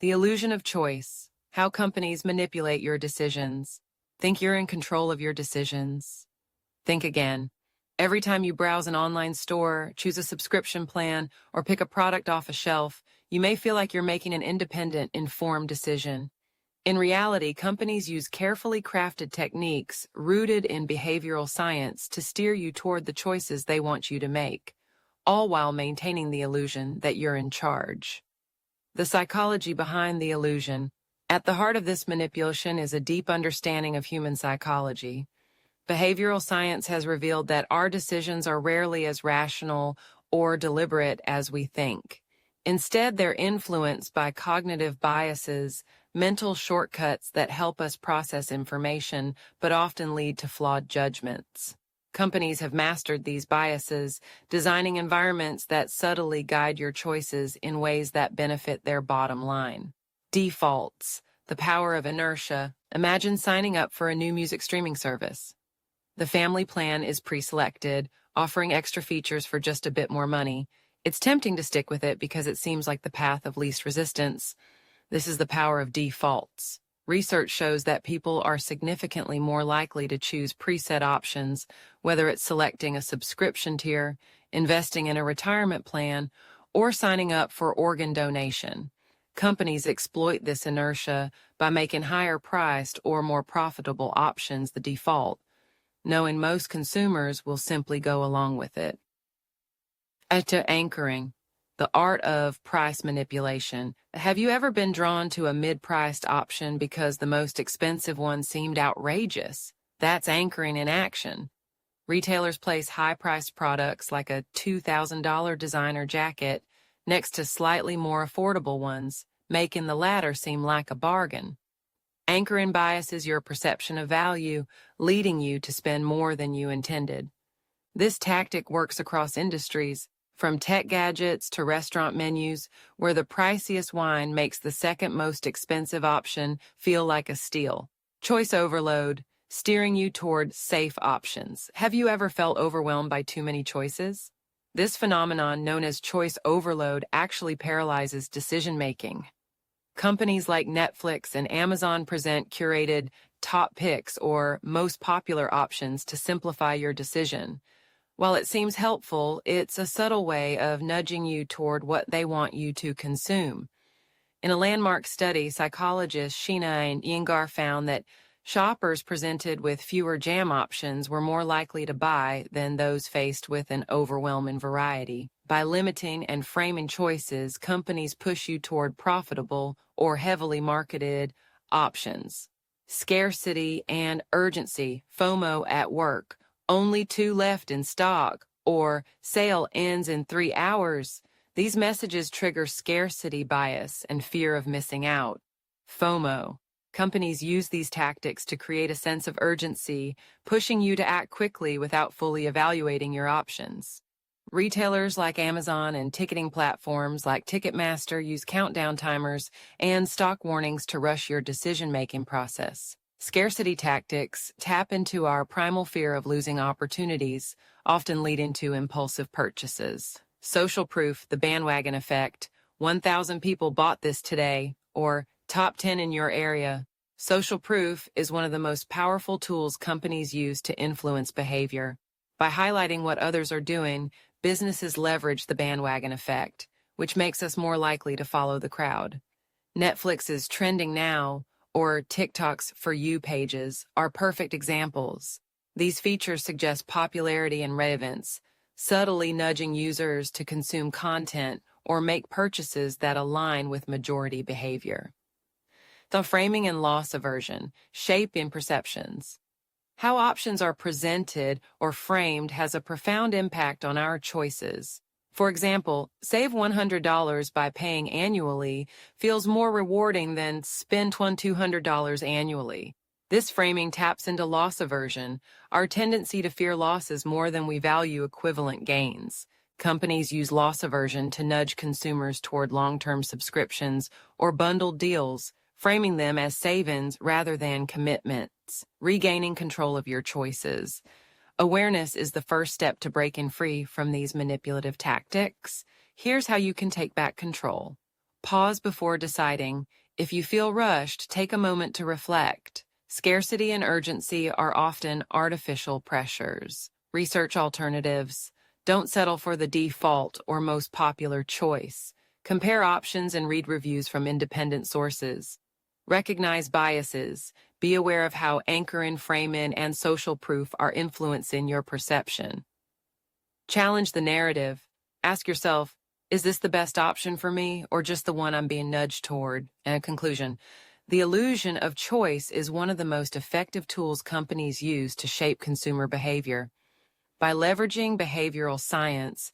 The illusion of choice. How companies manipulate your decisions. Think you're in control of your decisions. Think again. Every time you browse an online store, choose a subscription plan, or pick a product off a shelf, you may feel like you're making an independent, informed decision. In reality, companies use carefully crafted techniques rooted in behavioral science to steer you toward the choices they want you to make, all while maintaining the illusion that you're in charge. The psychology behind the illusion. At the heart of this manipulation is a deep understanding of human psychology. Behavioral science has revealed that our decisions are rarely as rational or deliberate as we think. Instead, they're influenced by cognitive biases, mental shortcuts that help us process information but often lead to flawed judgments. Companies have mastered these biases, designing environments that subtly guide your choices in ways that benefit their bottom line. Defaults, the power of inertia. Imagine signing up for a new music streaming service. The family plan is pre-selected, offering extra features for just a bit more money. It's tempting to stick with it because it seems like the path of least resistance. This is the power of defaults. Research shows that people are significantly more likely to choose preset options, whether it's selecting a subscription tier, investing in a retirement plan, or signing up for organ donation. Companies exploit this inertia by making higher-priced or more profitable options the default, knowing most consumers will simply go along with it. As to anchoring, the art of price manipulation. Have you ever been drawn to a mid-priced option because the most expensive one seemed outrageous? That's anchoring in action. Retailers place high-priced products like a $2,000 designer jacket next to slightly more affordable ones, making the latter seem like a bargain. Anchoring biases your perception of value, leading you to spend more than you intended. This tactic works across industries, from tech gadgets to restaurant menus, where the priciest wine makes the second most expensive option feel like a steal. Choice overload, steering you toward safe options. Have you ever felt overwhelmed by too many choices? This phenomenon, known as choice overload, actually paralyzes decision-making. Companies like Netflix and Amazon present curated top picks or most popular options to simplify your decision. While it seems helpful, it's a subtle way of nudging you toward what they want you to consume. In a landmark study, psychologists Sheena and Iyengar found that shoppers presented with fewer jam options were more likely to buy than those faced with an overwhelming variety. By limiting and framing choices, companies push you toward profitable or heavily marketed options. Scarcity and urgency, FOMO at work. Only 2 left in stock, or sale ends in 3 hours. These messages trigger scarcity bias and fear of missing out. FOMO. Companies use these tactics to create a sense of urgency, pushing you to act quickly without fully evaluating your options. Retailers like Amazon and ticketing platforms like Ticketmaster use countdown timers and stock warnings to rush your decision-making process. Scarcity tactics tap into our primal fear of losing opportunities, often leading to impulsive purchases. Social proof, the bandwagon effect. 1,000 people bought this today, or top 10 in your area. Social proof is one of the most powerful tools companies use to influence behavior. By highlighting what others are doing, businesses leverage the bandwagon effect, which makes us more likely to follow the crowd. Netflix's Trending Now or TikTok's For You pages are perfect examples. These features suggest popularity and relevance, subtly nudging users to consume content or make purchases that align with majority behavior. The framing and loss aversion, shaping perceptions. How options are presented or framed has a profound impact on our choices. For example, save $100 by paying annually feels more rewarding than spend $200 annually. This framing taps into loss aversion, our tendency to fear losses more than we value equivalent gains. Companies use loss aversion to nudge consumers toward long-term subscriptions or bundled deals, framing them as savings rather than commitments. Regaining control of your choices. Awareness is the first step to breaking free from these manipulative tactics. Here's how you can take back control. Pause before deciding. If you feel rushed, take a moment to reflect. Scarcity and urgency are often artificial pressures. Research alternatives. Don't settle for the default or most popular choice. Compare options and read reviews from independent sources. Recognize biases. Be aware of how anchor in, frame in, and social proof are influencing your perception. Challenge the narrative. Ask yourself, is this the best option for me or just the one I'm being nudged toward? And conclusion. The illusion of choice is one of the most effective tools companies use to shape consumer behavior. By leveraging behavioral science,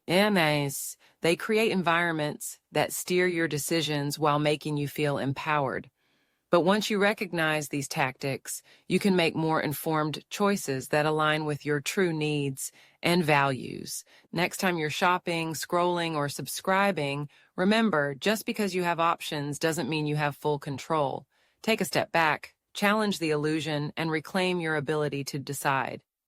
MAs, they create environments that steer your decisions while making you feel empowered. But once you recognize these tactics, you can make more informed choices that align with your true needs and values. Next time you're shopping, scrolling, or subscribing, remember, just because you have options doesn't mean you have full control. Take a step back, challenge the illusion, and reclaim your ability to decide.